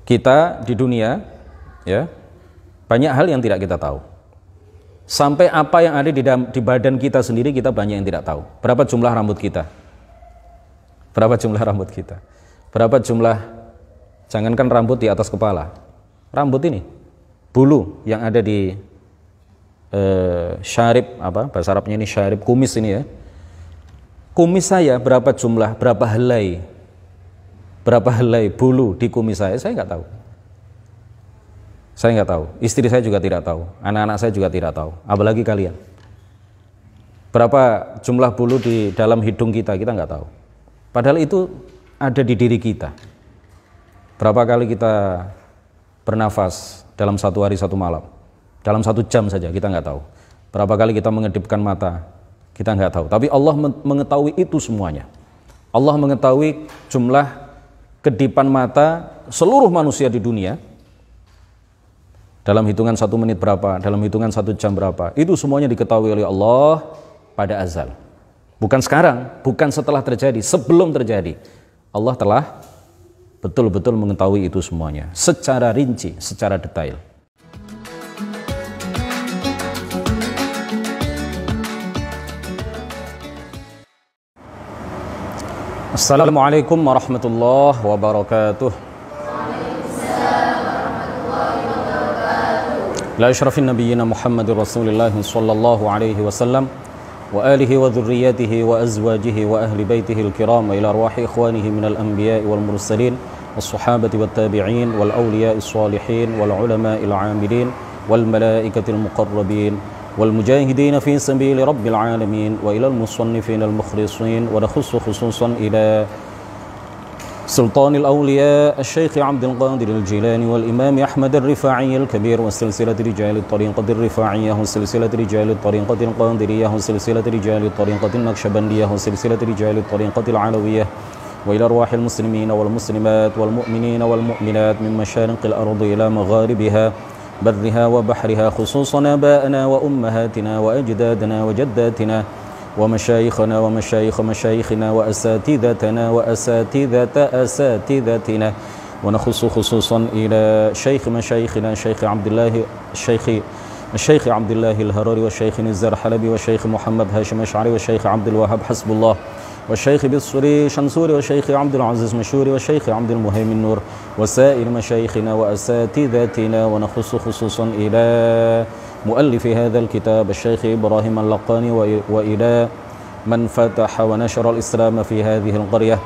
Kita di dunia, ya, banyak hal yang tidak kita tahu. Sampai apa yang ada di badan kita sendiri kita banyak yang tidak tahu. Berapa jumlah rambut kita? Berapa jumlah rambut kita? Berapa jumlah, jangankan rambut di atas kepala, rambut ini, bulu yang ada di syarib, apa bahasa Arabnya ini, syarib, kumis ini ya. Kumis saya berapa jumlah, berapa helai bulu di kumis saya nggak tahu. Saya nggak tahu, istri saya juga tidak tahu, anak-anak saya juga tidak tahu, apalagi kalian. Berapa jumlah bulu di dalam hidung kita nggak tahu. Padahal itu ada di diri kita. Berapa kali kita bernafas dalam satu hari satu malam, dalam 1 jam saja kita nggak tahu. Berapa kali kita mengedipkan mata, kita nggak tahu. Tapi Allah mengetahui itu semuanya. Allah mengetahui jumlah kedipan mata seluruh manusia di dunia, dalam hitungan 1 menit berapa, dalam hitungan 1 jam berapa. Itu semuanya diketahui oleh Allah pada azal. Bukan sekarang, bukan setelah terjadi, sebelum terjadi. Allah telah betul-betul mengetahui itu semuanya secara rinci, secara detail. Assalamualaikum warahmatullahi wabarakatuh. La asyrafin nabiyyina Muhammadir Rasulillah sallallahu alaihi wasallam wa alihi wa dhurriyyatihi wa azwajihi wa ahli baitihi al-kiram wa ila arwahi ikhwanihi minal anbiya'i wal mursalin was sahabati wat tabi'in wal awliya'is salihin wal ulama'il 'amilin wal malaikatil muqarrabin wal mujahidin fi sabili rabbil alamin wa ilal musannifin al mukhlisin wa nakhussu khususan ila سلطان الأولياء الشيخ عبد القادر الجيلاني والإمام أحمد الرفاعي الكبير وسلسلة رجال الطريقة الرفاعية وسلسلة رجال الطريقة القادرية وسلسلة رجال الطريقة النقشبندية وسلسلة رجال الطريقة العلوية وإلى أرواح المسلمين والمسلمات والمؤمنين والمؤمنات من مشارق الأرض إلى مغاربها برها وبحرها خصوصا آباءنا وأمهاتنا وأجدادنا وجداتنا ومشايخنا ومشايخ مشايخنا وأساتذتنا وأساتذة أساتذتنا ونخص خصوصا إلى شيخ مشايخنا الشيخ عبد الله الهراري والشيخ نزار حلبي والشيخ محمد هاشم أشعري والشيخ عبد الوهاب حسب الله والشيخ بالصري شنصوري والشيخ عبد العزيز مشوري والشيخ عبد المهيمن نور وسائر مشايخنا وأساتذتنا ونخص خصوصا إلى مؤلف هذا الكتاب الشيخ إبراهيم اللقاني وإلى من فتح ونشر الإسلام في هذه القرية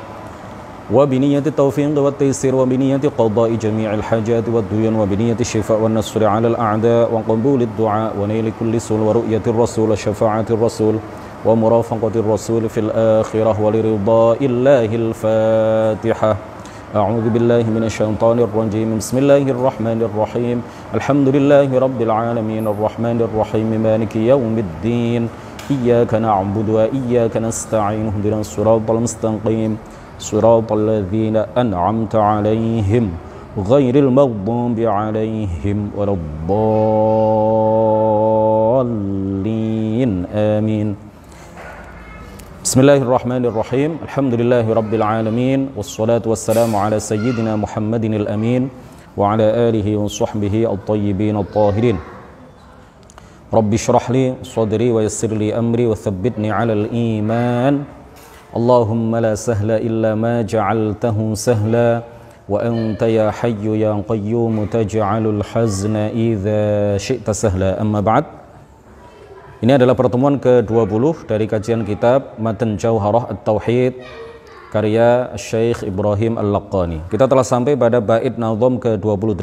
وبنية التوفيق والتيسير وبنية قضاء جميع الحاجات والديون وبنية الشفاء والنصر على الأعداء وقبول الدعاء ونيل كل سول ورؤية الرسول وشفاعة الرسول ومرافقة الرسول في الآخرة ولرضاء الله. الفاتحة. أعوذ بالله من الشيطان الرجيم. بسم الله الرحمن الرحيم. الحمد لله رب العالمين الرحمن الرحيم مالك يوم الدين إياك نعبد وإياك نستعين اهدنا الصراط المستقيم صراط الذين أنعمت عليهم غير المغضوب عليهم ولا الضالين آمين. Bismillahirrahmanirrahim. Alhamdulillahi rabbil alamin wassalatu wassalamu ala sayyidina Muhammadin al-amin wa ala alihi wa sahbihi at-tayyibin at-tahirin. Rabbi shrah li sadri wa yassir li amri wa thabbitni ala al-iman. Allahumma la sahla illa ma ja'altahu sahla wa anta ya hayyu ya qayyum taj'alul hazna idza syi'ta sahla. Amma ba'd. Ini adalah pertemuan ke-20 dari kajian kitab Matan Jauharah At-Tauhid karya Syekh Ibrahim Al-Laqani. Kita telah sampai pada bait nazam ke-28.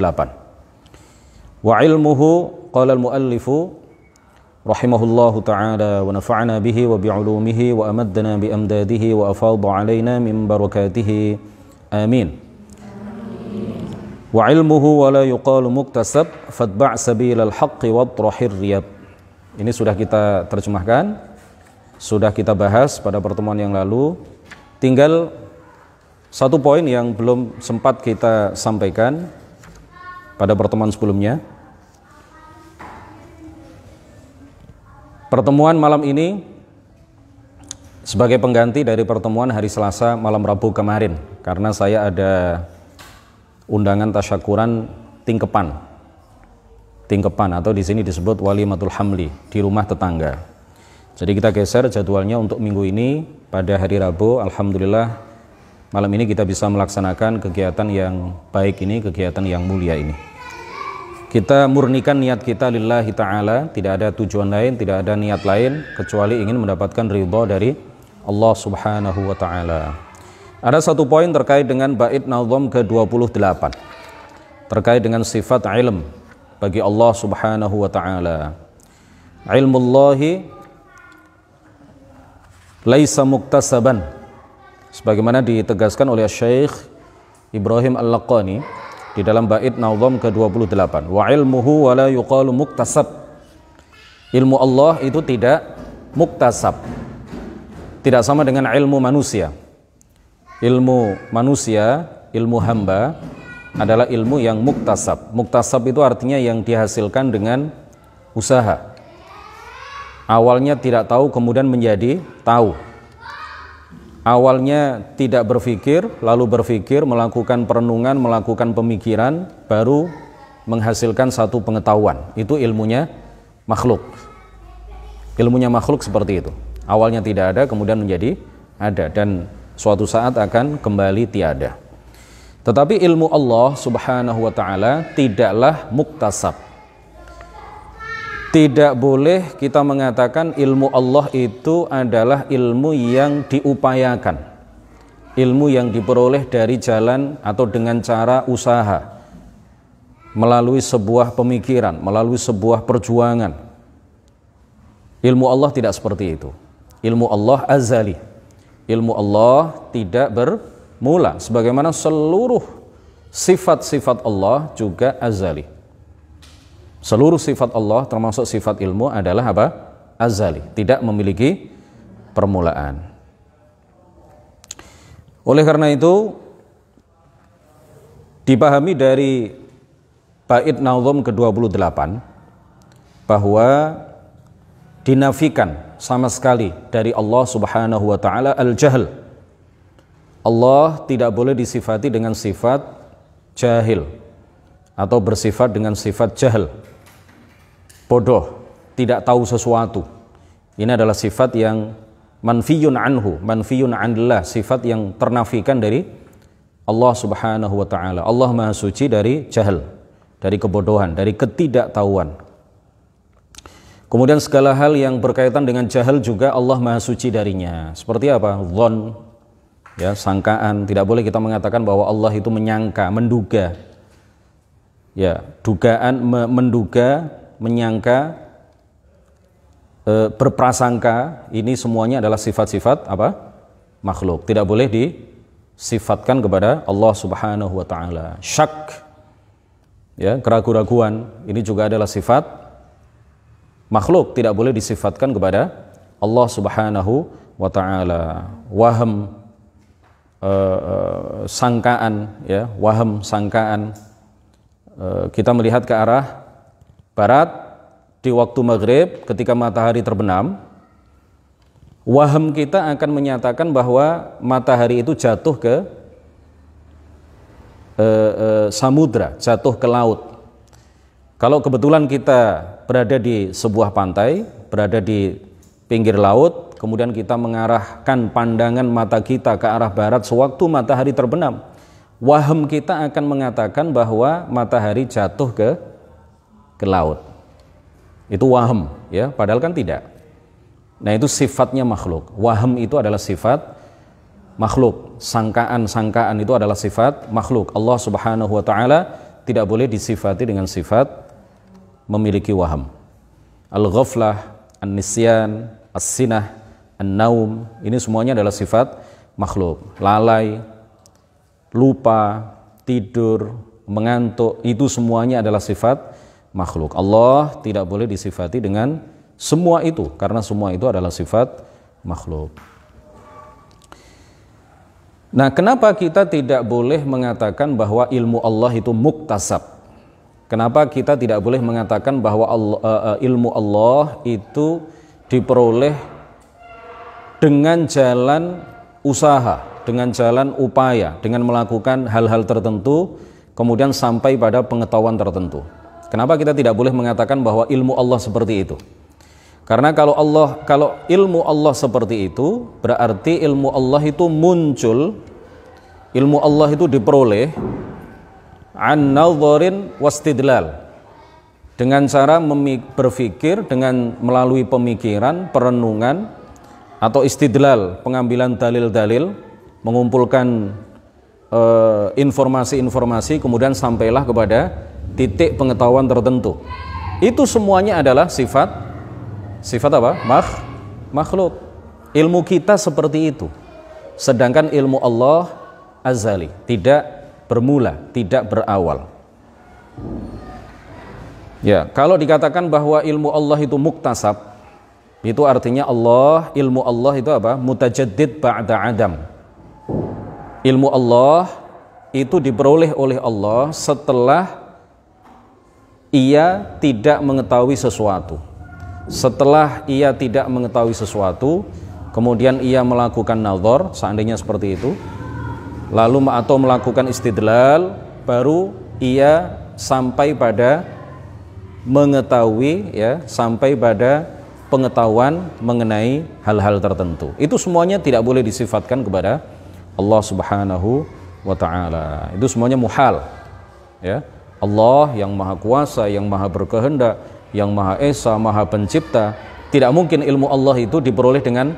Wa ilmuhu qala al-muallifu rahimahullahu ta'ala wa nafa'ana bihi wa bi'ulumihi wa amaddana bi amdadihi wa afadha alaina min barakatihi. Amin. Wa ilmuhu wa la yuqalu muktasab fatba' sabilal haqqi watrahir riyab. Ini sudah kita terjemahkan, sudah kita bahas pada pertemuan yang lalu. Tinggal satu poin yang belum sempat kita sampaikan pada pertemuan sebelumnya. Pertemuan malam ini sebagai pengganti dari pertemuan hari Selasa malam Rabu kemarin, karena saya ada undangan tasyakuran tingkepan atau di sini disebut walimatul hamli, di rumah tetangga. Jadi kita geser jadwalnya untuk minggu ini pada hari Rabu. Alhamdulillah malam ini kita bisa melaksanakan kegiatan yang baik ini, kegiatan yang mulia ini. Kita murnikan niat kita lillahi ta'ala, tidak ada tujuan lain, tidak ada niat lain kecuali ingin mendapatkan ridha dari Allah subhanahu wa ta'ala. Ada satu poin terkait dengan bait nazam ke-28, terkait dengan sifat ilm bagi Allah subhanahu wa ta'ala. Ilmullahi laisa muktasaban, sebagaimana ditegaskan oleh Syekh Ibrahim Al-Laqani di dalam bait nazam ke-28. Wa ilmuhu wa la yuqalu muktasab. Ilmu Allah itu tidak muktasab, tidak sama dengan ilmu manusia. Ilmu manusia, ilmu hamba adalah ilmu yang muktasab. Muktasab itu artinya yang dihasilkan dengan usaha. Awalnya tidak tahu, kemudian menjadi tahu. Awalnya tidak berpikir, lalu berpikir, melakukan perenungan, melakukan pemikiran, baru menghasilkan satu pengetahuan. Itu ilmunya makhluk. Ilmunya makhluk seperti itu. Awalnya tidak ada, kemudian menjadi ada, dan suatu saat akan kembali tiada. Tetapi ilmu Allah subhanahu wa ta'ala tidaklah muktasab. Tidak boleh kita mengatakan ilmu Allah itu adalah ilmu yang diupayakan, ilmu yang diperoleh dari jalan atau dengan cara usaha, melalui sebuah pemikiran, melalui sebuah perjuangan. Ilmu Allah tidak seperti itu. Ilmu Allah azali. Ilmu Allah tidak bermula, sebagaimana seluruh sifat-sifat Allah juga azali. Seluruh sifat Allah termasuk sifat ilmu adalah apa? Azali, tidak memiliki permulaan. Oleh karena itu dipahami dari bait nazam ke-28 bahwa dinafikan sama sekali dari Allah subhanahu wa ta'ala al-jahl. Allah tidak boleh disifati dengan sifat jahil atau bersifat dengan sifat jahil, bodoh, tidak tahu sesuatu. Ini adalah sifat yang manfiyun anhu, manfiyun anillah, sifat yang ternafikan dari Allah subhanahu wa ta'ala. Allah maha suci dari jahil, dari kebodohan, dari ketidaktahuan. Kemudian segala hal yang berkaitan dengan jahil juga Allah maha suci darinya. Seperti apa? Dhon, ya, sangkaan. Tidak boleh kita mengatakan bahwa Allah itu menyangka, menduga. Ya, dugaan, menduga, menyangka, berprasangka, ini semuanya adalah sifat-sifat apa? Makhluk. Tidak boleh disifatkan kepada Allah subhanahu wa ta'ala. Syak, ya, keraguan-raguan, ini juga adalah sifat makhluk, tidak boleh disifatkan kepada Allah subhanahu wa ta'ala. Waham, sangkaan, ya, waham, sangkaan. Kita melihat ke arah barat di waktu maghrib ketika matahari terbenam, waham kita akan menyatakan bahwa matahari itu jatuh ke samudra, jatuh ke laut. Kalau kebetulan kita berada di sebuah pantai, berada di pinggir laut, kemudian kita mengarahkan pandangan mata kita ke arah barat sewaktu matahari terbenam, waham kita akan mengatakan bahwa matahari jatuh ke laut. Itu waham, ya, padahal kan tidak. Nah, itu sifatnya makhluk. Waham itu adalah sifat makhluk. Sangkaan-sangkaan itu adalah sifat makhluk. Allah subhanahu wa ta'ala tidak boleh disifati dengan sifat memiliki waham. Al-ghaflah, an-nisyan, as-sinah, an-naum, ini semuanya adalah sifat makhluk. Lalai, lupa, tidur, mengantuk, itu semuanya adalah sifat makhluk. Allah tidak boleh disifati dengan semua itu, karena semua itu adalah sifat makhluk. Nah, kenapa kita tidak boleh mengatakan bahwa ilmu Allah itu muktasab? Kenapa kita tidak boleh mengatakan bahwa ilmu Allah itu diperoleh dengan jalan usaha, dengan jalan upaya, dengan melakukan hal-hal tertentu, kemudian sampai pada pengetahuan tertentu. Kenapa kita tidak boleh mengatakan bahwa ilmu Allah seperti itu? Karena kalau ilmu Allah seperti itu, berarti ilmu Allah itu muncul, ilmu Allah itu diperoleh an nadharin wastidlal, dengan cara berpikir, dengan melalui pemikiran, perenungan, atau istidlal, pengambilan dalil-dalil, mengumpulkan informasi-informasi, kemudian sampailah kepada titik pengetahuan tertentu. Itu semuanya adalah sifat apa? Makhluk. Ilmu kita seperti itu. Sedangkan ilmu Allah azali, tidak bermula, tidak berawal. Ya, kalau dikatakan bahwa ilmu Allah itu muktasab, itu artinya ilmu Allah itu apa? Mutajaddid ba'da adam. Ilmu Allah itu diperoleh oleh Allah setelah ia tidak mengetahui sesuatu. Setelah ia tidak mengetahui sesuatu, kemudian ia melakukan nazar, seandainya seperti itu, lalu atau melakukan istidlal, baru ia sampai pada mengetahui, ya, sampai pada pengetahuan mengenai hal-hal tertentu. Itu semuanya tidak boleh disifatkan kepada Allah Subhanahu wa ta'ala. Itu semuanya muhal, ya. Allah yang maha kuasa, yang maha berkehendak, yang maha esa, maha pencipta, tidak mungkin ilmu Allah itu diperoleh dengan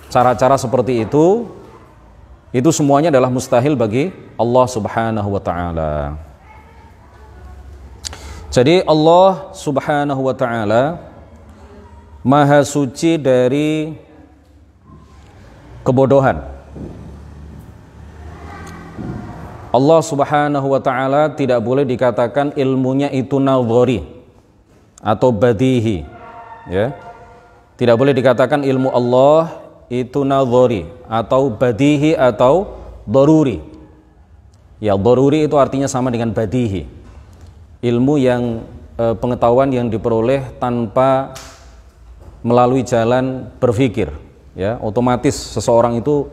cara-cara seperti itu. Itu semuanya adalah mustahil bagi Allah Subhanahu wa ta'ala. Jadi Allah Subhanahu wa ta'ala maha suci dari kebodohan. Allah Subhanahu wa ta'ala tidak boleh dikatakan ilmunya itu nadhari atau badihi, ya. Tidak boleh dikatakan ilmu Allah itu nadhari atau badihi atau daruri. Ya, daruri itu artinya sama dengan badihi. Ilmu yang pengetahuan yang diperoleh tanpa melalui jalan berpikir, ya. Otomatis seseorang itu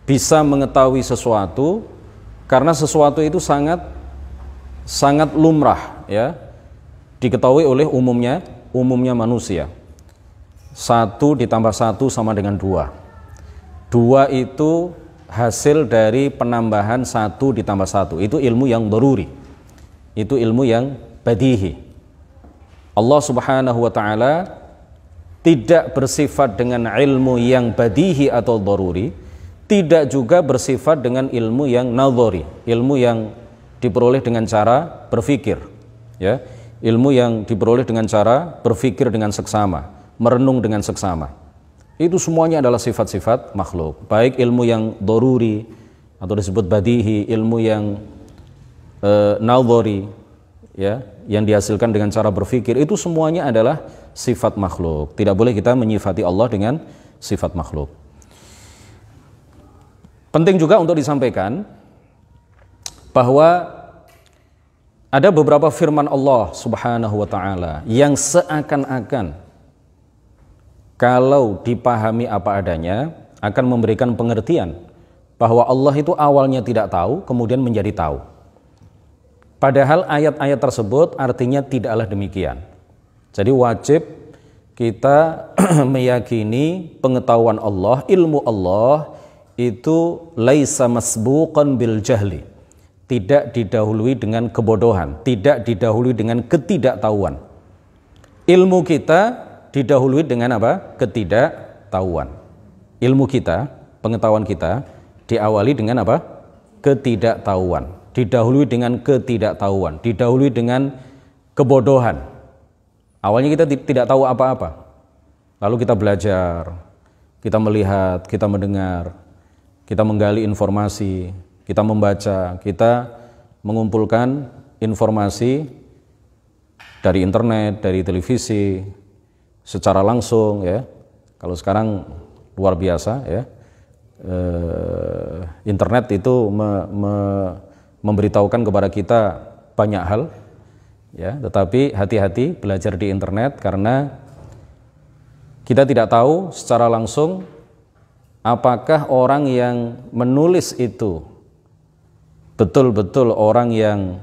bisa mengetahui sesuatu karena sesuatu itu sangat lumrah, ya, diketahui oleh umumnya manusia. 1 ditambah 1 sama dengan 2. 2 itu hasil dari penambahan 1 ditambah 1. Itu ilmu yang daruri. Itu ilmu yang badihi. Allah Subhanahu wa ta'ala tidak bersifat dengan ilmu yang badihi atau daruri, tidak juga bersifat dengan ilmu yang nadhari, ilmu yang diperoleh dengan cara berpikir, ya. Ilmu yang diperoleh dengan cara berpikir dengan seksama, merenung dengan seksama. Itu semuanya adalah sifat-sifat makhluk. Baik ilmu yang daruri atau disebut badihi, ilmu yang nadhari, ya, yang dihasilkan dengan cara berpikir, itu semuanya adalah sifat makhluk. Tidak boleh kita menyifati Allah dengan sifat makhluk. Penting juga untuk disampaikan bahwa ada beberapa firman Allah Subhanahu wa ta'ala yang seakan-akan kalau dipahami apa adanya akan memberikan pengertian bahwa Allah itu awalnya tidak tahu, kemudian menjadi tahu. Padahal ayat-ayat tersebut artinya tidaklah demikian. Jadi wajib kita meyakini pengetahuan Allah, ilmu Allah itu laisa masbuqan bil jahli, tidak didahului dengan kebodohan, tidak didahului dengan ketidaktahuan. Ilmu kita didahului dengan apa? Ketidaktahuan. Ilmu kita, pengetahuan kita diawali dengan apa? Ketidaktahuan. Didahului dengan ketidaktahuan, didahului dengan kebodohan. Awalnya kita tidak tahu apa-apa. Lalu kita belajar, kita melihat, kita mendengar, kita menggali informasi, kita membaca, kita mengumpulkan informasi dari internet, dari televisi, secara langsung, ya. Kalau sekarang luar biasa, ya. Internet itu memberitahukan kepada kita banyak hal, ya. Tetapi hati-hati belajar di internet karena kita tidak tahu secara langsung apakah orang yang menulis itu betul-betul orang yang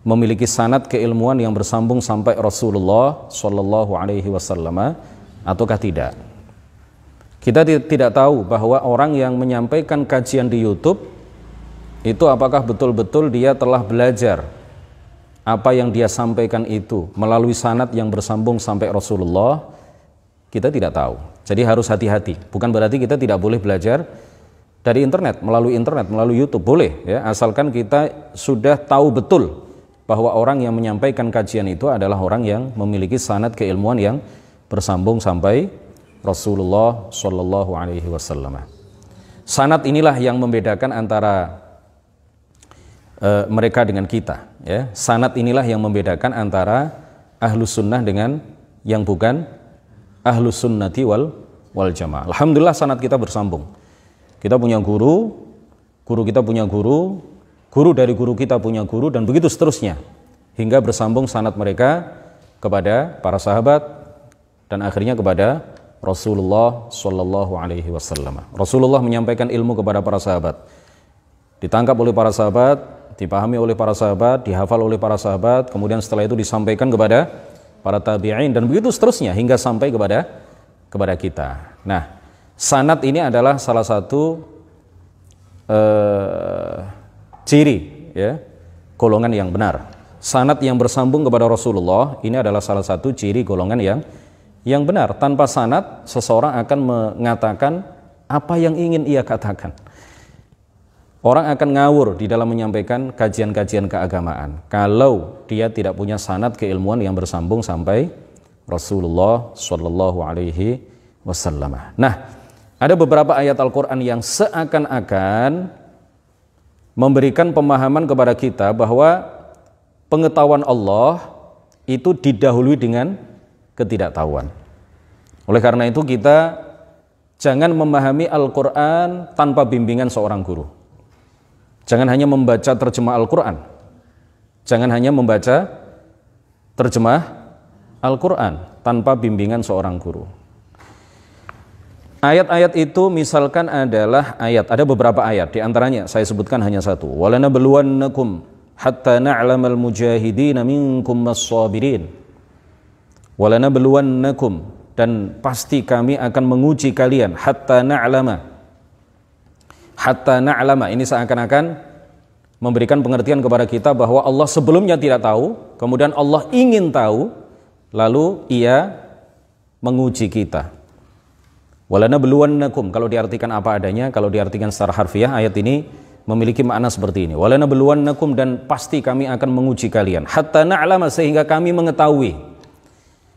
memiliki sanad keilmuan yang bersambung sampai Rasulullah Shallallahu Alaihi Wasallam ataukah tidak. Kita tidak tahu bahwa orang yang menyampaikan kajian di YouTube itu apakah betul-betul dia telah belajar apa yang dia sampaikan itu melalui sanad yang bersambung sampai Rasulullah. Kita tidak tahu. Jadi harus hati-hati. Bukan berarti kita tidak boleh belajar dari internet, melalui YouTube, boleh ya, asalkan kita sudah tahu betul bahwa orang yang menyampaikan kajian itu adalah orang yang memiliki sanad keilmuan yang bersambung sampai Rasulullah Shallallahu Alaihi Wasallam. Sanad inilah yang membedakan antara mereka dengan kita. Ya. Sanad inilah yang membedakan antara ahlus sunnah dengan yang bukan ahlus sunnati wal jamaah. Alhamdulillah sanad kita bersambung. Kita punya guru kita punya guru dari guru kita punya guru, dan begitu seterusnya hingga bersambung sanad mereka kepada para sahabat dan akhirnya kepada Rasulullah Shallallahu Alaihi Wasallam. Rasulullah menyampaikan ilmu kepada para sahabat, ditangkap oleh para sahabat, dipahami oleh para sahabat, dihafal oleh para sahabat, kemudian setelah itu disampaikan kepada para tabi'in, dan begitu seterusnya hingga sampai kepada kita. Nah, sanad ini adalah salah satu ciri ya, golongan yang benar. Sanad yang bersambung kepada Rasulullah ini adalah salah satu ciri golongan yang benar. Tanpa sanad seseorang akan mengatakan apa yang ingin ia katakan. Orang akan ngawur di dalam menyampaikan kajian-kajian keagamaan kalau dia tidak punya sanad keilmuan yang bersambung sampai Rasulullah Shallallahu Alaihi Wasallam. Nah, ada beberapa ayat Al-Quran yang seakan-akan memberikan pemahaman kepada kita bahwa pengetahuan Allah itu didahului dengan ketidaktahuan. Oleh karena itu kita jangan memahami Al-Quran tanpa bimbingan seorang guru. Jangan hanya membaca terjemah Al-Quran. Jangan hanya membaca terjemah Al-Quran tanpa bimbingan seorang guru. Ayat-ayat itu misalkan adalah ada beberapa ayat, di antaranya saya sebutkan hanya satu. Walanabluwannakum hatta na'lamal mujahidina minkum mas-sabirin. Walanabluwannakum, dan pasti kami akan menguji kalian, hatta na'lama. Hatta na'lama ini seakan-akan memberikan pengertian kepada kita bahwa Allah sebelumnya tidak tahu, kemudian Allah ingin tahu, lalu ia menguji kita. Walanabluwannakum, kalau diartikan apa adanya, kalau diartikan secara harfiah, ayat ini memiliki makna seperti ini. Walanabluwannakum, dan pasti kami akan menguji kalian. Hatta na'lama, sehingga kami mengetahui.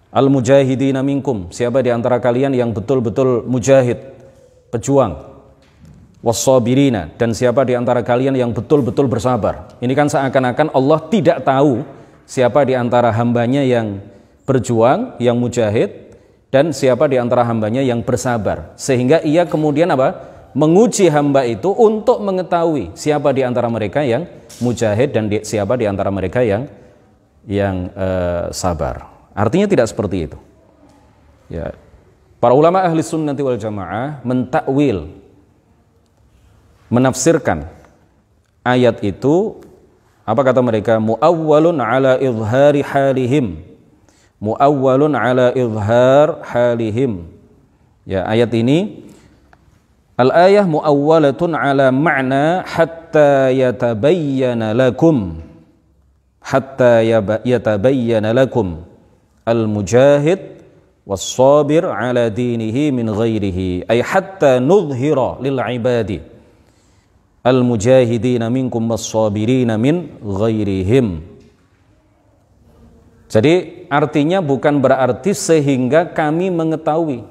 Al-mujahidina minkum, siapa di antara kalian yang betul-betul mujahid, pejuang. Was-sabirina, dan siapa di antara kalian yang betul-betul bersabar. Ini kan seakan-akan Allah tidak tahu siapa di antara hambanya yang berjuang, yang mujahid, dan siapa di antara hambanya yang bersabar. Sehingga ia kemudian menguji hamba itu untuk mengetahui siapa di antara mereka yang mujahid dan siapa di antara mereka yang sabar. Artinya tidak seperti itu. Ya. Para ulama ahli sunnati wal jamaah mentakwil, menafsirkan ayat itu, apa kata mereka? Mu'awwalun ala izhari halihim. Mu'awwalun ala izhar halihim. Ya, ayat ini al-ayah mu'awwalatun ala ma'na hatta yatabayyana lakum. Hatta yatabayyana lakum al-mujahid was-sabir ala dinihi min ghairihi. Ay hatta nudhira lil ibadi al-mujahidina minkum was-sabirina min ghairihim. Jadi artinya bukan berarti sehingga kami mengetahui.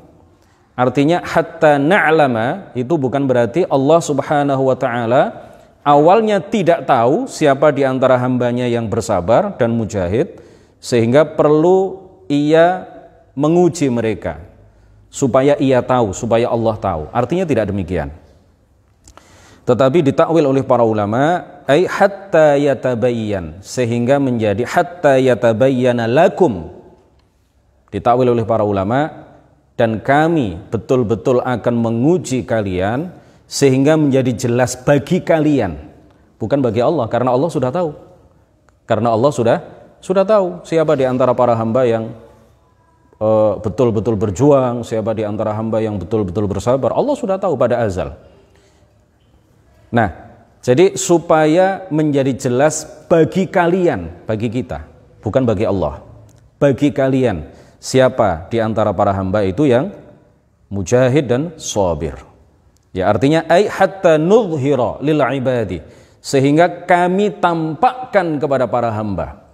Artinya hatta na'lama itu bukan berarti Allah Subhanahu wa taala awalnya tidak tahu siapa di antara hambanya yang bersabar dan mujahid, sehingga perlu ia menguji mereka supaya ia tahu, supaya Allah tahu. Artinya tidak demikian. Tetapi ditakwil oleh para ulama, ay hatta yatabayyan, sehingga menjadi hatta yatabayyana lakum. Ditakwil oleh para ulama, dan kami betul-betul akan menguji kalian sehingga menjadi jelas bagi kalian bukan bagi Allah, karena Allah sudah tahu. Karena Allah sudah tahu siapa di antara para hamba yang betul-betul berjuang, siapa di antara hamba yang betul-betul bersabar. Allah sudah tahu pada azal. Nah, jadi supaya menjadi jelas bagi kalian, bagi kita, bukan bagi Allah. Bagi kalian, siapa di antara para hamba itu yang mujahid dan sabir. Ya, artinya ai hatta nudhhira lil ibadi, sehingga kami tampakkan kepada para hamba.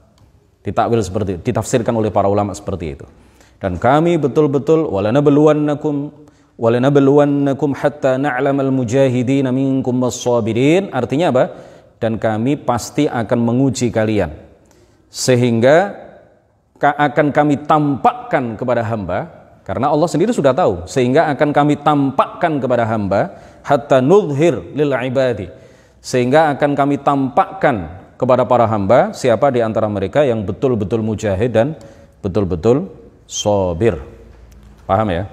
Ditakwil seperti itu, ditafsirkan oleh para ulama seperti itu. Dan kami betul-betul walanabluwannakum hatta na'lamal mujahidin minkum was-sabirin. Artinya apa? Dan kami pasti akan menguji kalian, sehingga akan kami tampakkan kepada hamba, karena Allah sendiri sudah tahu, sehingga akan kami tampakkan kepada hamba hatta nudhhir lil ibadi, sehingga akan kami tampakkan kepada para hamba siapa di antara mereka yang betul-betul mujahid dan betul-betul sabir. Paham ya?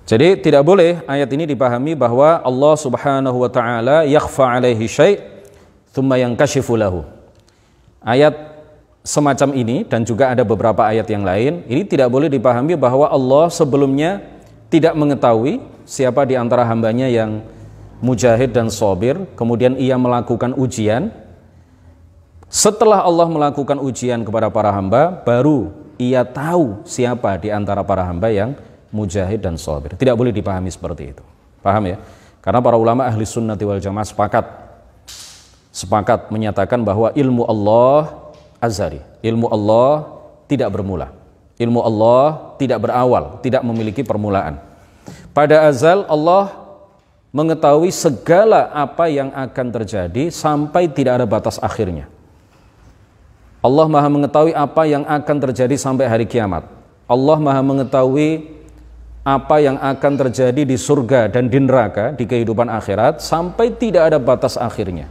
Jadi tidak boleh ayat ini dipahami bahwa Allah Subhanahu wa taala yakhfa alaihi syai' thumma yankashifu lahu. Ayat semacam ini dan juga ada beberapa ayat yang lain, ini tidak boleh dipahami bahwa Allah sebelumnya tidak mengetahui siapa di antara hambanya yang mujahid dan sabir, kemudian ia melakukan ujian. Setelah Allah melakukan ujian kepada para hamba, baru ia tahu siapa di antara para hamba yang mujahid dan sabir. Tidak boleh dipahami seperti itu. Paham ya? Karena para ulama ahli sunnati wal jamaah sepakat menyatakan bahwa ilmu Allah azali, ilmu Allah tidak bermula, ilmu Allah tidak berawal, tidak memiliki permulaan. Pada azal Allah mengetahui segala apa yang akan terjadi sampai tidak ada batas akhirnya. Allah Maha mengetahui apa yang akan terjadi sampai hari kiamat. Allah Maha mengetahui apa yang akan terjadi di surga dan di neraka, di kehidupan akhirat, sampai tidak ada batas akhirnya.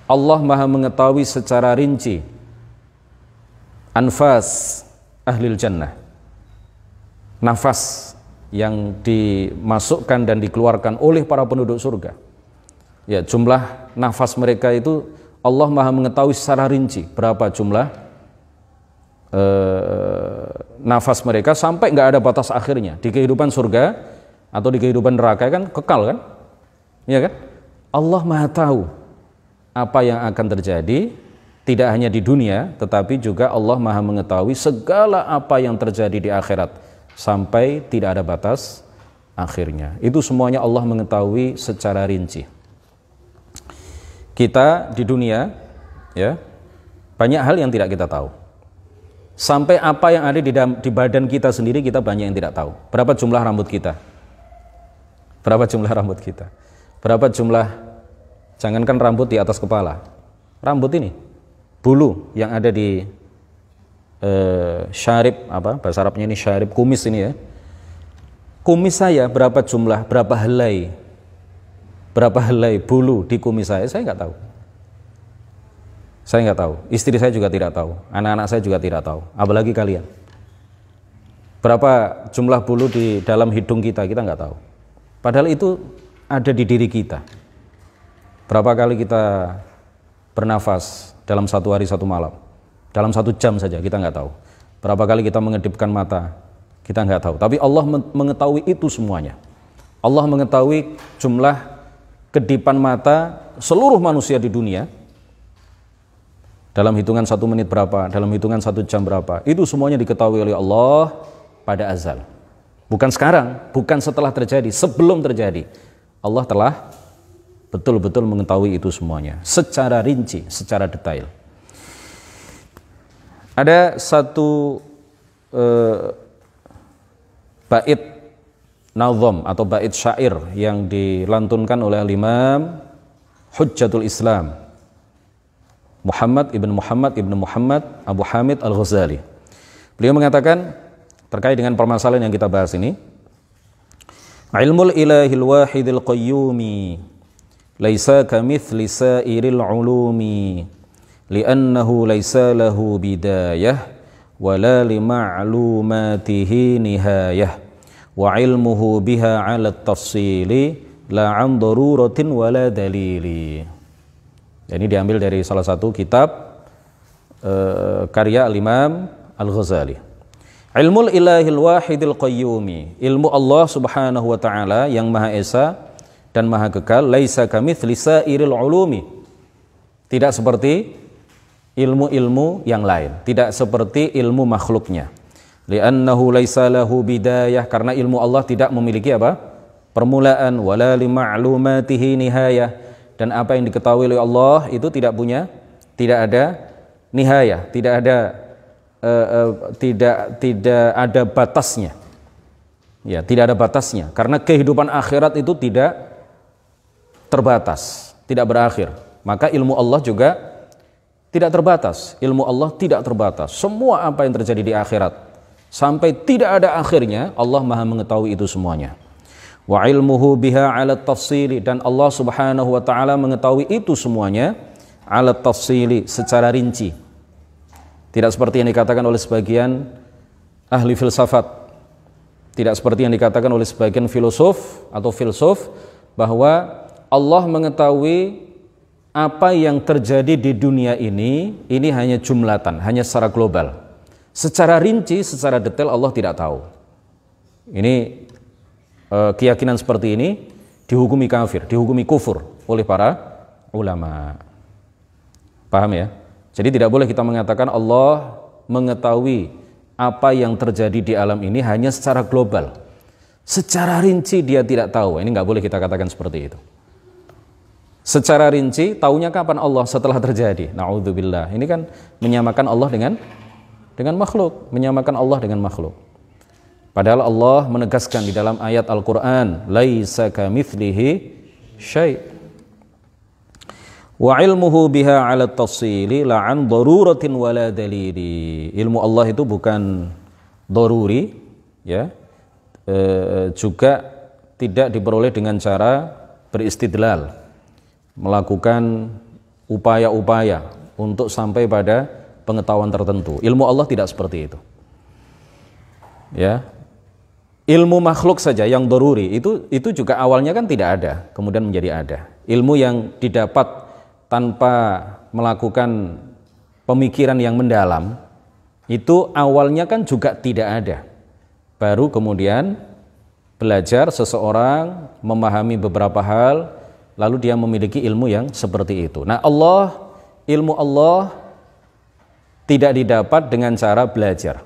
Allah Maha mengetahui secara rinci anfas ahlil jannah, nafas yang dimasukkan dan dikeluarkan oleh para penduduk surga. Ya, jumlah nafas mereka itu Allah Maha mengetahui secara rinci berapa jumlah nafas mereka sampai nggak ada batas akhirnya. Di kehidupan surga atau di kehidupan neraka kan kekal kan? Ya kan? Allah Maha tahu apa yang akan terjadi, tidak hanya di dunia, tetapi juga Allah Maha mengetahui segala apa yang terjadi di akhirat sampai tidak ada batas akhirnya. Itu semuanya Allah mengetahui secara rinci. Kita di dunia, ya, banyak hal yang tidak kita tahu. Sampai apa yang ada di badan kita sendiri kita banyak yang tidak tahu. Berapa jumlah rambut kita? Berapa jumlah rambut kita? Berapa jumlah, jangankan rambut di atas kepala, rambut ini, bulu yang ada di syarib, apa bahasa Arabnya ini, syarib, kumis ini ya. Kumis saya berapa jumlah, berapa helai bulu di kumis saya nggak tahu. Saya nggak tahu, istri saya juga tidak tahu, anak-anak saya juga tidak tahu, apalagi kalian. Berapa jumlah bulu di dalam hidung kita nggak tahu. Padahal itu ada di diri kita. Berapa kali kita bernafas dalam satu hari satu malam, dalam 1 jam saja kita nggak tahu. Berapa kali kita mengedipkan mata, kita nggak tahu. Tapi Allah mengetahui itu semuanya. Allah mengetahui jumlah kedipan mata seluruh manusia di dunia, dalam hitungan 1 menit berapa, dalam hitungan 1 jam berapa. Itu semuanya diketahui oleh Allah pada azal. Bukan sekarang, bukan setelah terjadi, sebelum terjadi. Allah telah betul-betul mengetahui itu semuanya secara rinci, secara detail. Ada satu bait nazam atau bait syair yang dilantunkan oleh Imam Hujjatul Islam Muhammad ibn Muhammad Abu Hamid Al-Ghazali. Beliau mengatakan terkait dengan permasalahan yang kita bahas ini, ilmul ilahil wahidil qayyumi laisa kamithli sairil ulumi li'annahu laisa lahu bidayah wala lima'lumatihi nihayah wa ilmuhu biha 'ala at-tafsili la 'an daruratin wala dalili. Ini diambil dari salah satu kitab karya Al-Imam Al-Ghazali. Ilmul ilahil wahidil qayyumi, ilmu Allah subhanahu wa ta'ala yang maha esa dan maha kekal, laisa kamitsli sairil ulumi, tidak seperti ilmu-ilmu yang lain, tidak seperti ilmu makhluknya. Li'annahu laisa lahu bidayah, karena ilmu Allah tidak memiliki apa? Permulaan, wala li ma'lumatihi nihayah, dan apa yang diketahui oleh Allah itu tidak ada nihayah, tidak ada batasnya. Ya, tidak ada batasnya, karena kehidupan akhirat itu tidak terbatas, tidak berakhir. Maka ilmu Allah juga tidak terbatas. Ilmu Allah tidak terbatas. Semua apa yang terjadi di akhirat sampai tidak ada akhirnya, Allah Maha mengetahui itu semuanya. Wa ilmuhu biha 'ala tafsili, dan Allah Subhanahu wa taala mengetahui itu semuanya 'ala tafsili, secara rinci. Tidak seperti yang dikatakan oleh sebagian ahli filsafat. Tidak seperti yang dikatakan oleh sebagian filosof atau filsuf bahwa Allah mengetahui apa yang terjadi di dunia ini hanya jumlatan, hanya secara global. Secara rinci, secara detail Allah tidak tahu. Ini keyakinan seperti ini dihukumi kafir, dihukumi kufur oleh para ulama. Paham ya? Jadi tidak boleh kita mengatakan Allah mengetahui apa yang terjadi di alam ini hanya secara global. Secara rinci dia tidak tahu. Ini nggak boleh kita katakan seperti itu. Secara rinci, taunya kapan Allah? Setelah terjadi. Na'udzubillah. Ini kan menyamakan Allah dengan makhluk, menyamakan Allah dengan makhluk. Padahal Allah menegaskan di dalam ayat Al-Qur'an, laisa kamitslihi syai'. Wa ilmuhu biha 'ala tafsili la 'an daruratin wala dalili. Ilmu Allah itu bukan daruri, ya. Juga tidak diperoleh dengan cara beristidlal, melakukan upaya-upaya untuk sampai pada pengetahuan tertentu. Ilmu Allah tidak seperti itu. Ya. Ilmu makhluk saja yang daruri itu juga awalnya kan tidak ada, kemudian menjadi ada. Ilmu yang didapat tanpa melakukan pemikiran yang mendalam itu awalnya kan juga tidak ada. Baru kemudian belajar seseorang memahami beberapa hal, lalu dia memiliki ilmu yang seperti itu. Nah, ilmu Allah tidak didapat dengan cara belajar.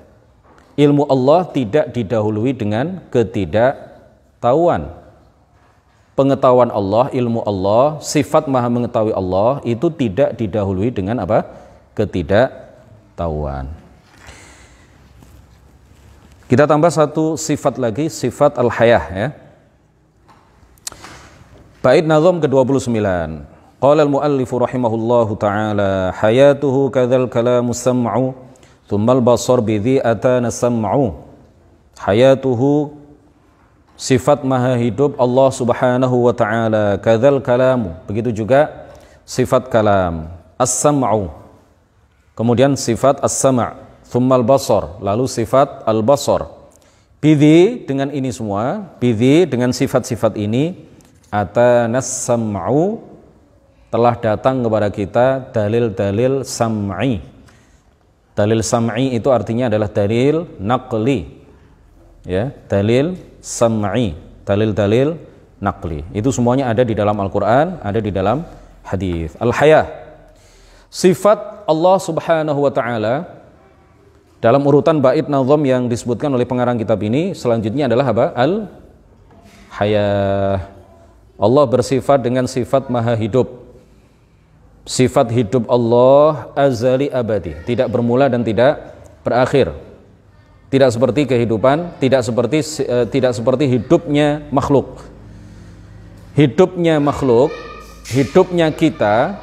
Ilmu Allah tidak didahului dengan ketidaktahuan. Pengetahuan Allah, ilmu Allah, sifat maha mengetahui Allah itu tidak didahului dengan apa? Ketidaktahuan. Kita tambah satu sifat lagi, sifat al-hayah, ya. Bait nazam ke-29. Qala al-muallifu rahimahullahu ta'ala, hayatuhu kadzal kalamu sam'u, thumma al-basar bidhi atana sam'u. Hayatuhu, sifat maha hidup Allah subhanahu wa ta'ala, kadzal kalamu, begitu juga sifat kalam, as-sam'u, kemudian sifat as-sam', thumma al-basar, lalu sifat al-basar. Bidhi, dengan ini semua, bidhi dengan sifat-sifat ini, atanas sam'u, telah datang kepada kita dalil-dalil sam'i. Dalil sam'i itu artinya adalah dalil naqli, ya, dalil sam'i, dalil-dalil naqli. Itu semuanya ada di dalam Al-Qur'an, ada di dalam hadis. Al-hayah, sifat Allah Subhanahu wa taala dalam urutan bait nazam yang disebutkan oleh pengarang kitab ini, selanjutnya adalah apa? Al-hayah. Allah bersifat dengan sifat maha hidup. Sifat hidup Allah azali abadi, tidak bermula dan tidak berakhir. Tidak seperti kehidupan, tidak seperti hidupnya makhluk. Hidupnya makhluk, hidupnya kita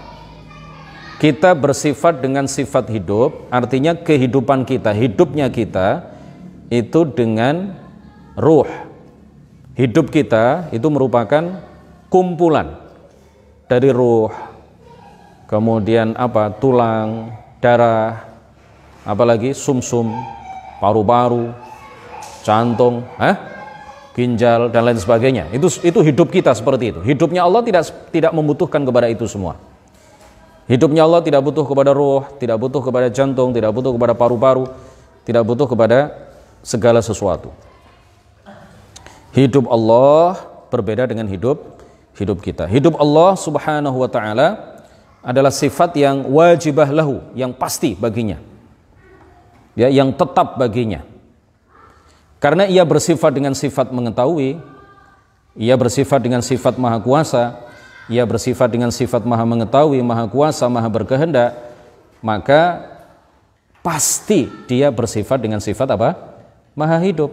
bersifat dengan sifat hidup, artinya kehidupan kita, hidupnya kita itu dengan ruh. Hidup kita itu merupakan kumpulan dari ruh, kemudian apa? Tulang, darah, apalagi sumsum, paru-paru, jantung, ginjal dan lain sebagainya. Itu hidup kita seperti itu. Hidupnya Allah tidak membutuhkan kepada itu semua. Hidupnya Allah tidak butuh kepada ruh, tidak butuh kepada jantung, tidak butuh kepada paru-paru, tidak butuh kepada segala sesuatu. Hidup Allah berbeda dengan hidup kita. Hidup Allah Subhanahu wa taala adalah sifat yang wajibah lahu, yang pasti baginya. Ya, yang tetap baginya. Karena ia bersifat dengan sifat mengetahui, ia bersifat dengan sifat maha kuasa, ia bersifat dengan sifat maha mengetahui, maha kuasa, maha berkehendak, maka pasti dia bersifat dengan sifat apa? Maha hidup.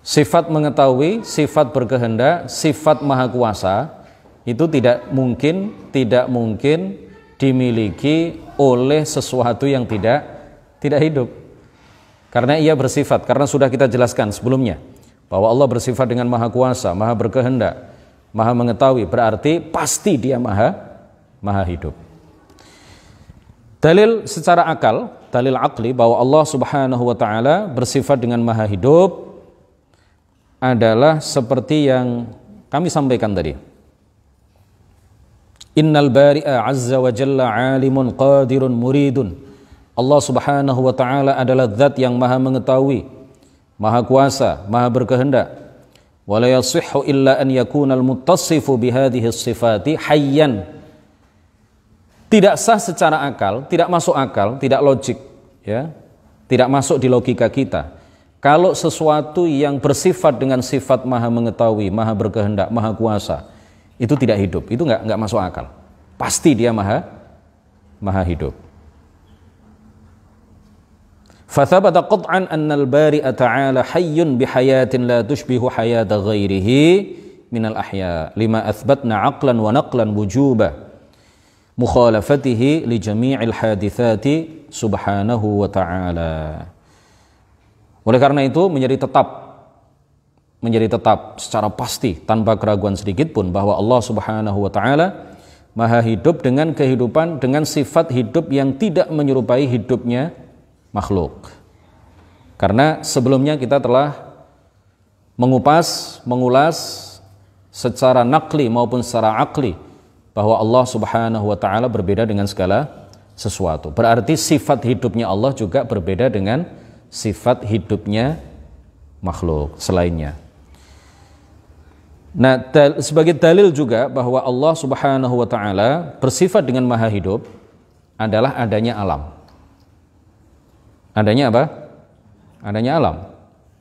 Sifat mengetahui, sifat berkehendak, sifat maha kuasa itu tidak mungkin dimiliki oleh sesuatu yang tidak hidup. Karena ia bersifat, karena sudah kita jelaskan sebelumnya bahwa Allah bersifat dengan maha kuasa, maha berkehendak, maha mengetahui, berarti pasti dia maha hidup. Dalil secara akal, dalil akli bahwa Allah Subhanahu wa taala bersifat dengan maha hidup adalah seperti yang kami sampaikan tadi. Innal bari'a azza wa jalla alimun qadirun muridun. Allah Subhanahu wa taala adalah zat yang maha mengetahui, maha kuasa, maha berkehendak. Wa la yasihhu illa an yakuna al-muttasifu bihadhihi as-sifati hayyan. Tidak sah secara akal, tidak masuk akal, tidak logik, ya. Tidak masuk di logika kita. Kalau sesuatu yang bersifat dengan sifat maha mengetahui, maha berkehendak, maha kuasa, itu tidak hidup, itu enggak masuk akal. Pasti dia maha hidup. Fathabata qat'an anna al-bari'a ta'ala hayyun bihayatin la tushbihu hayata ghairihi minal ahya lima athbatna aqlan wa naqlan wujuba mukhalafatihi li jami'il hadithati subhanahu wa ta'ala. Oleh karena itu menjadi tetap secara pasti tanpa keraguan sedikit pun bahwa Allah Subhanahu wa taala maha hidup dengan kehidupan, dengan sifat hidup yang tidak menyerupai hidupnya makhluk. Karena sebelumnya kita telah mengulas secara nakli maupun secara akli bahwa Allah Subhanahu wa taala berbeda dengan segala sesuatu. Berarti sifat hidupnya Allah juga berbeda dengan sifat hidupnya makhluk selainnya. Nah, sebagai dalil juga bahwa Allah Subhanahu wa taala bersifat dengan maha hidup adalah adanya alam. Adanya apa? Adanya alam.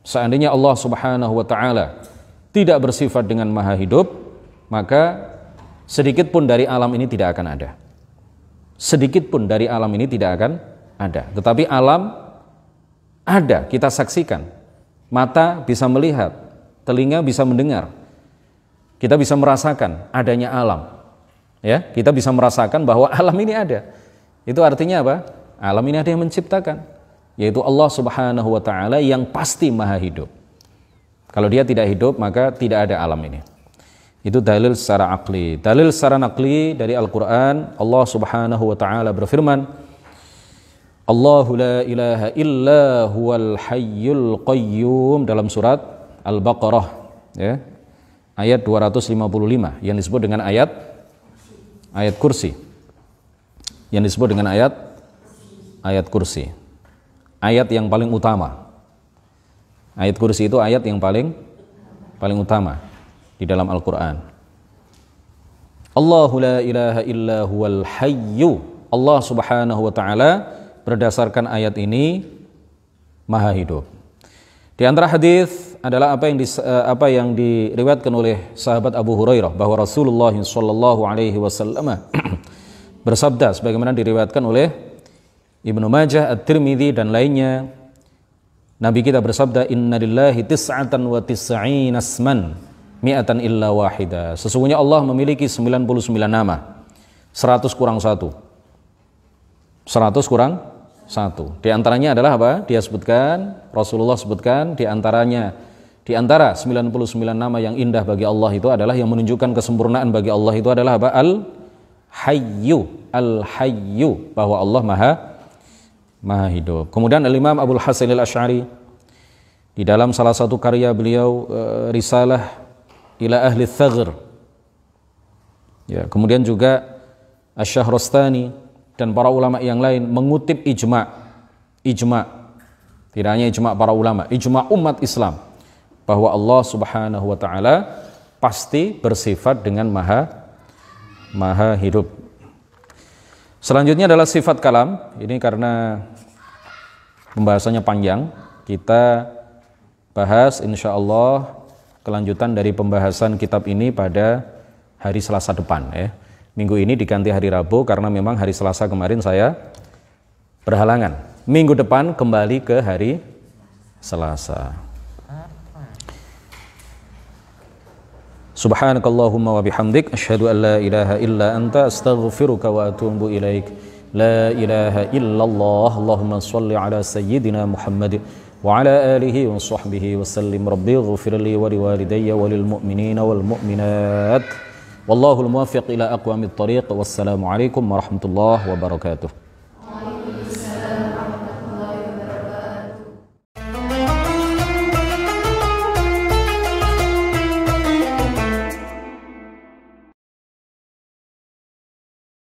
Seandainya Allah Subhanahu wa taala tidak bersifat dengan maha hidup, maka sedikit pun dari alam ini tidak akan ada. Sedikit pun dari alam ini tidak akan ada. Tetapi alam ada, kita saksikan. Mata bisa melihat, telinga bisa mendengar. Kita bisa merasakan adanya alam. Ya, kita bisa merasakan bahwa alam ini ada. Itu artinya apa? Alam ini ada yang menciptakan, yaitu Allah Subhanahu wa taala yang pasti maha hidup. Kalau dia tidak hidup, maka tidak ada alam ini. Itu dalil secara akli. Dalil secara nakli dari Al-Quran, Allah Subhanahu wa taala berfirman, Allahu la ilaha illa huwal hayyul qayyum, dalam surat Al-Baqarah, ya, ayat 255, yang disebut dengan ayat kursi. Yang disebut dengan ayat kursi. Ayat yang paling utama. Ayat kursi itu ayat yang paling utama di dalam Al-Quran. Allahu la ilaha illa huwal hayyu. Allah Subhanahu wa taala berdasarkan ayat ini maha hidup. Di antara hadis adalah apa yang diriwayatkan oleh sahabat Abu Hurairah bahwa Rasulullah sallallahu alaihi wasallam bersabda sebagaimana diriwayatkan oleh Ibnu Majah, At-Tirmidzi dan lainnya. Nabi kita bersabda, Inna lillahi tis'atan wa tis'ina asman mi'atan illa wahida. Sesungguhnya Allah memiliki 99 nama, 100 kurang 1. 100 kurang 1. Di antaranya adalah apa? Rasulullah sebutkan di antara 99 nama yang indah bagi Allah itu adalah, yang menunjukkan kesempurnaan bagi Allah itu adalah apa? Al-Hayyu, bahwa Allah maha hidup. Kemudian Al-Imam Abul Hasan Al-Asy'ari Di dalam salah satu karya beliau, Risalah ila Ahli Thaghr. Ya, kemudian juga Asy-Syahrastani dan para ulama yang lain mengutip ijma', tidak hanya ijma' para ulama, ijma' umat Islam, bahwa Allah Subhanahu wa taala pasti bersifat dengan maha hidup. Selanjutnya adalah sifat kalam. Ini karena pembahasannya panjang, kita bahas insyaallah kelanjutan dari pembahasan kitab ini pada hari Selasa depan ya. Minggu ini diganti hari Rabu karena memang hari Selasa kemarin saya berhalangan. Minggu depan kembali ke hari Selasa. Subhanakallahumma wa bihamdik asyhadu an la ilaha illa anta astaghfiruka wa atubu ilaik. La ilaha illallah. Allahumma shalli ala sayyidina Muhammad wa ala alihi wa sahbihi wa sallim. Rabbi ighfir li wa liwalidayya wa lil mu'minina wal mu'minat. Wallahul muwaffiq ila aqwamit thariq. Wassalamu alaikum warahmatullahi wabarakatuh.